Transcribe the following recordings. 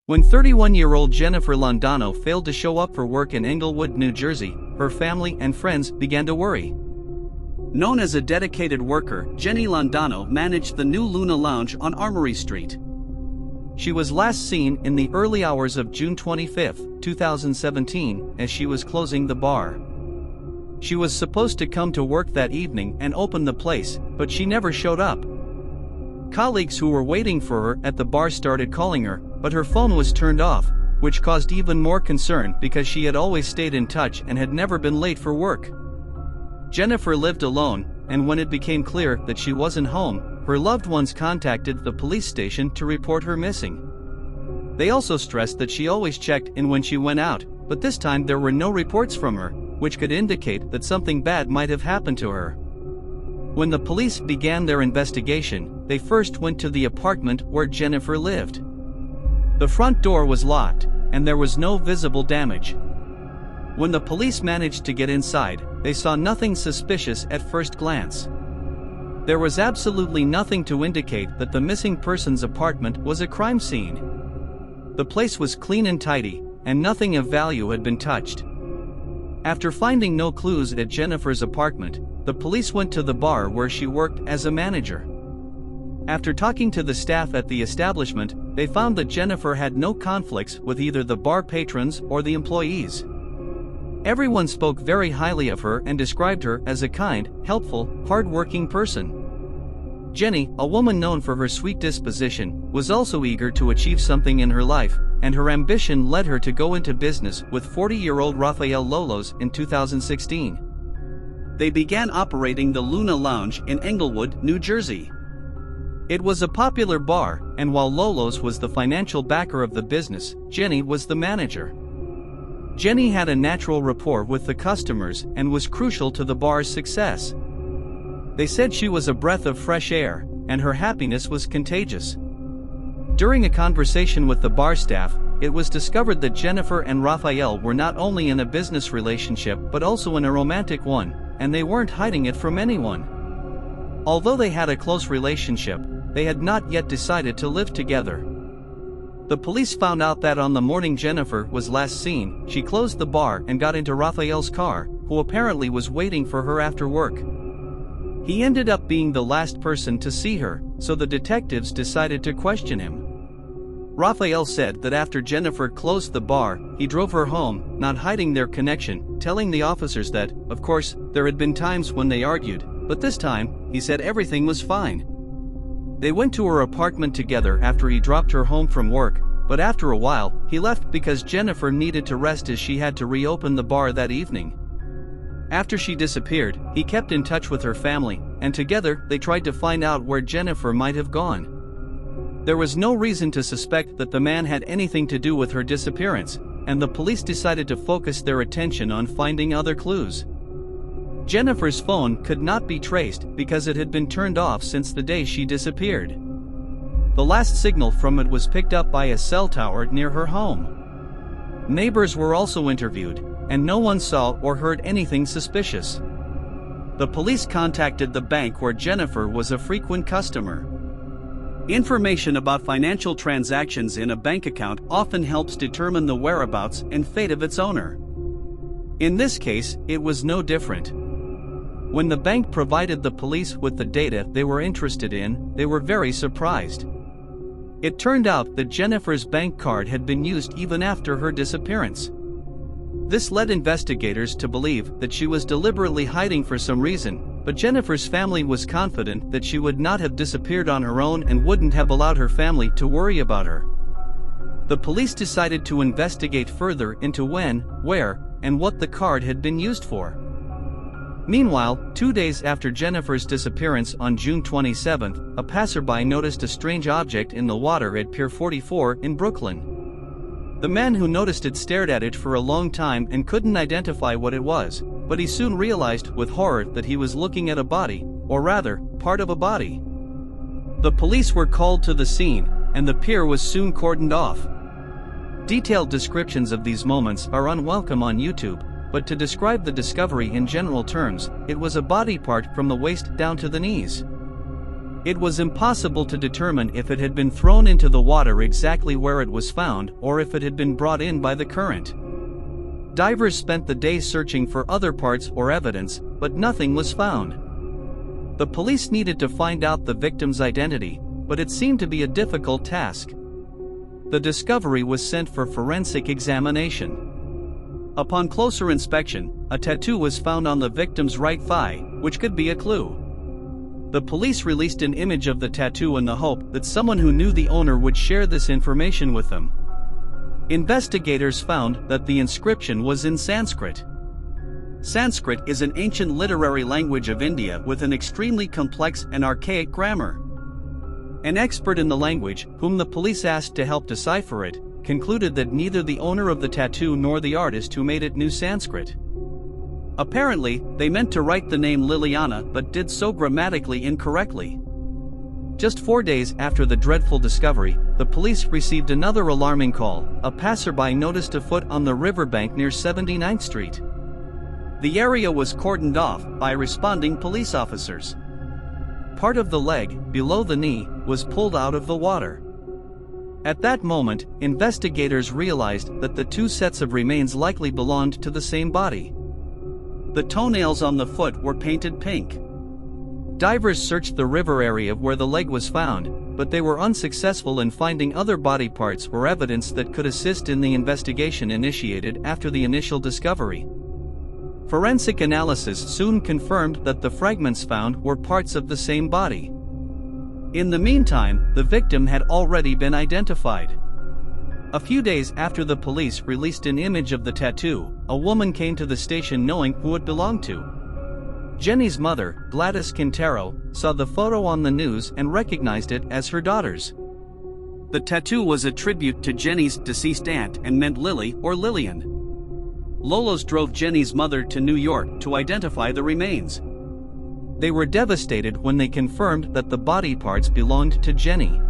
When 31-year-old Jennifer Londoño failed to show up for work in Englewood, New Jersey, her family and friends began to worry. Known as a dedicated worker, Jenny Londoño managed the new Luna Lounge on Armory Street. She was last seen in the early hours of June 25, 2017, as she was closing the bar. She was supposed to come to work that evening and open the place, but she never showed up. Colleagues who were waiting for her at the bar started calling her, but her phone was turned off, which caused even more concern because she had always stayed in touch and had never been late for work. Jennifer lived alone, and when it became clear that she wasn't home, her loved ones contacted the police station to report her missing. They also stressed that she always checked in when she went out, but this time there were no reports from her, which could indicate that something bad might have happened to her. When the police began their investigation, they first went to the apartment where Jennifer lived. The front door was locked, and there was no visible damage. When the police managed to get inside, they saw nothing suspicious at first glance. There was absolutely nothing to indicate that the missing person's apartment was a crime scene. The place was clean and tidy, and nothing of value had been touched. After finding no clues at Jennifer's apartment, the police went to the bar where she worked as a manager. After talking to the staff at the establishment, they found that Jennifer had no conflicts with either the bar patrons or the employees. Everyone spoke very highly of her and described her as a kind, helpful, hard-working person. Jenny, a woman known for her sweet disposition, was also eager to achieve something in her life, and her ambition led her to go into business with 40-year-old Rafael Lolos in 2016. They began operating the Luna Lounge in Englewood, New Jersey. It was a popular bar, and while Lolos was the financial backer of the business, Jenny was the manager. Jenny had a natural rapport with the customers and was crucial to the bar's success. They said she was a breath of fresh air, and her happiness was contagious. During a conversation with the bar staff, it was discovered that Jennifer and Rafael were not only in a business relationship but also in a romantic one, and they weren't hiding it from anyone. Although they had a close relationship, they had not yet decided to live together. The police found out that on the morning Jennifer was last seen, she closed the bar and got into Rafael's car, who apparently was waiting for her after work. He ended up being the last person to see her, so the detectives decided to question him. Rafael said that after Jennifer closed the bar, he drove her home, not hiding their connection, telling the officers that, of course, there had been times when they argued, but this time, he said everything was fine. They went to her apartment together after he dropped her home from work, but after a while, he left because Jennifer needed to rest as she had to reopen the bar that evening. After she disappeared, he kept in touch with her family, and together they tried to find out where Jennifer might have gone. There was no reason to suspect that the man had anything to do with her disappearance, and the police decided to focus their attention on finding other clues. Jennifer's phone could not be traced because it had been turned off since the day she disappeared. The last signal from it was picked up by a cell tower near her home. Neighbors were also interviewed, and no one saw or heard anything suspicious. The police contacted the bank where Jennifer was a frequent customer. Information about financial transactions in a bank account often helps determine the whereabouts and fate of its owner. In this case, it was no different. When the bank provided the police with the data they were interested in, they were very surprised. It turned out that Jennifer's bank card had been used even after her disappearance. This led investigators to believe that she was deliberately hiding for some reason, but Jennifer's family was confident that she would not have disappeared on her own and wouldn't have allowed her family to worry about her. The police decided to investigate further into when, where, and what the card had been used for. Meanwhile, 2 days after Jennifer's disappearance on June 27, a passerby noticed a strange object in the water at Pier 44 in Brooklyn. The man who noticed it stared at it for a long time and couldn't identify what it was, but he soon realized with horror that he was looking at a body, or rather, part of a body. The police were called to the scene, and the pier was soon cordoned off. Detailed descriptions of these moments are unwelcome on YouTube, but to describe the discovery in general terms, it was a body part from the waist down to the knees. It was impossible to determine if it had been thrown into the water exactly where it was found or if it had been brought in by the current. Divers spent the day searching for other parts or evidence, but nothing was found. The police needed to find out the victim's identity, but it seemed to be a difficult task. The discovery was sent for forensic examination. Upon closer inspection, a tattoo was found on the victim's right thigh, which could be a clue. The police released an image of the tattoo in the hope that someone who knew the owner would share this information with them. Investigators found that the inscription was in Sanskrit. Sanskrit is an ancient literary language of India with an extremely complex and archaic grammar. An expert in the language, whom the police asked to help decipher it, concluded that neither the owner of the tattoo nor the artist who made it knew Sanskrit. Apparently, they meant to write the name Liliana but did so grammatically incorrectly. Just 4 days after the dreadful discovery, the police received another alarming call. A passerby noticed a foot on the riverbank near 79th Street. The area was cordoned off by responding police officers. Part of the leg, below the knee, was pulled out of the water. At that moment, investigators realized that the two sets of remains likely belonged to the same body. The toenails on the foot were painted pink. Divers searched the river area where the leg was found, but they were unsuccessful in finding other body parts or evidence that could assist in the investigation initiated after the initial discovery. Forensic analysis soon confirmed that the fragments found were parts of the same body. In the meantime, the victim had already been identified. A few days after the police released an image of the tattoo, a woman came to the station knowing who it belonged to. Jenny's mother, Gladys Quintero, saw the photo on the news and recognized it as her daughter's. The tattoo was a tribute to Jenny's deceased aunt and meant Lily or Lillian. Lolos drove Jenny's mother to New York to identify the remains. They were devastated when they confirmed that the body parts belonged to Jenny.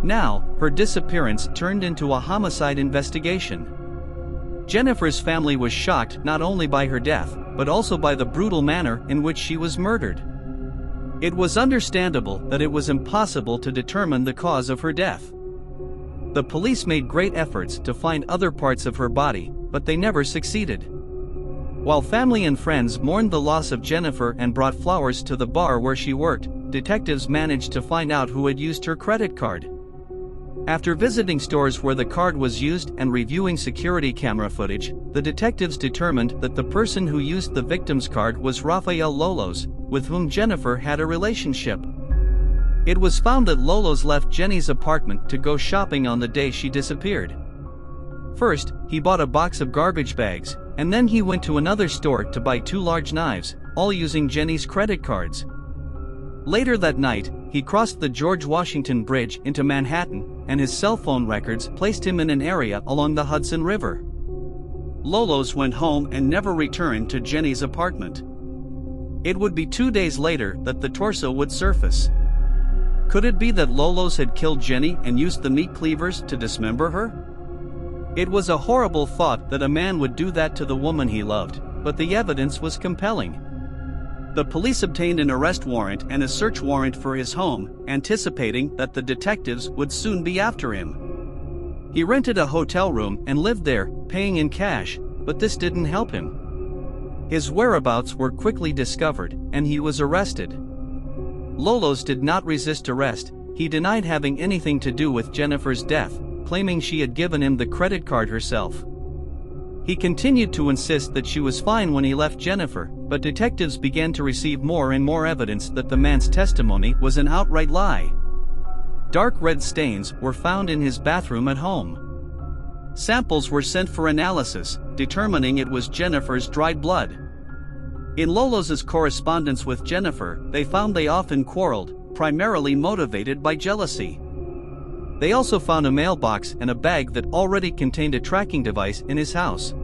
Now, her disappearance turned into a homicide investigation. Jennifer's family was shocked not only by her death, but also by the brutal manner in which she was murdered. It was understandable that it was impossible to determine the cause of her death. The police made great efforts to find other parts of her body, but they never succeeded. While family and friends mourned the loss of Jennifer and brought flowers to the bar where she worked, detectives managed to find out who had used her credit card. After visiting stores where the card was used and reviewing security camera footage, the detectives determined that the person who used the victim's card was Rafael Lolos, with whom Jennifer had a relationship. It was found that Lolos left Jenny's apartment to go shopping on the day she disappeared. First, he bought a box of garbage bags, and then he went to another store to buy 2 large knives, all using Jenny's credit cards. Later that night, he crossed the George Washington Bridge into Manhattan, and his cell phone records placed him in an area along the Hudson River. Lolos went home and never returned to Jenny's apartment. It would be 2 days later that the torso would surface. Could it be that Lolos had killed Jenny and used the meat cleavers to dismember her? It was a horrible thought that a man would do that to the woman he loved, but the evidence was compelling. The police obtained an arrest warrant and a search warrant for his home, anticipating that the detectives would soon be after him. He rented a hotel room and lived there, paying in cash, but this didn't help him. His whereabouts were quickly discovered, and he was arrested. Lolos did not resist arrest. He denied having anything to do with Jennifer's death, claiming she had given him the credit card herself. He continued to insist that she was fine when he left Jennifer, but detectives began to receive more and more evidence that the man's testimony was an outright lie. Dark red stains were found in his bathroom at home. Samples were sent for analysis, determining it was Jennifer's dried blood. In Lolos's correspondence with Jennifer, they found they often quarreled, primarily motivated by jealousy. They also found a mailbox and a bag that already contained a tracking device in his house.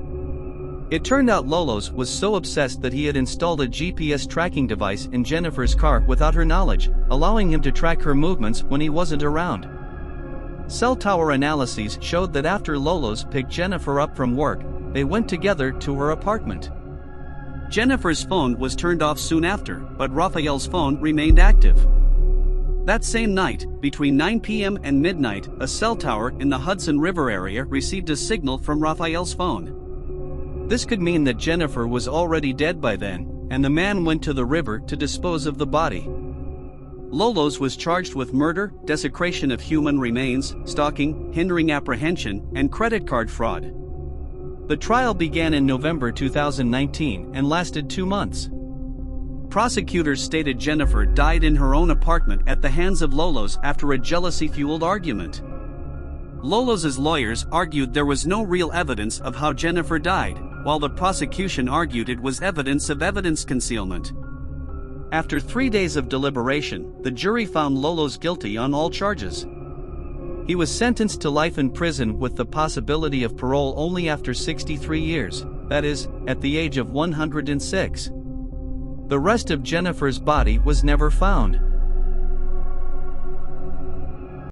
It turned out Lolos was so obsessed that he had installed a GPS tracking device in Jennifer's car without her knowledge, allowing him to track her movements when he wasn't around. Cell tower analyses showed that after Lolos picked Jennifer up from work, they went together to her apartment. Jennifer's phone was turned off soon after, but Rafael's phone remained active. That same night, between 9 p.m. and midnight, a cell tower in the Hudson River area received a signal from Rafael's phone. This could mean that Jennifer was already dead by then, and the man went to the river to dispose of the body. Lolos was charged with murder, desecration of human remains, stalking, hindering apprehension, and credit card fraud. The trial began in November 2019 and lasted 2 months. Prosecutors stated Jennifer died in her own apartment at the hands of Lolos after a jealousy-fueled argument. Lolos's lawyers argued there was no real evidence of how Jennifer died, while the prosecution argued it was evidence of evidence concealment. After 3 days of deliberation, the jury found Lolos guilty on all charges. He was sentenced to life in prison with the possibility of parole only after 63 years, that is, at the age of 106. The rest of Jennifer's body was never found.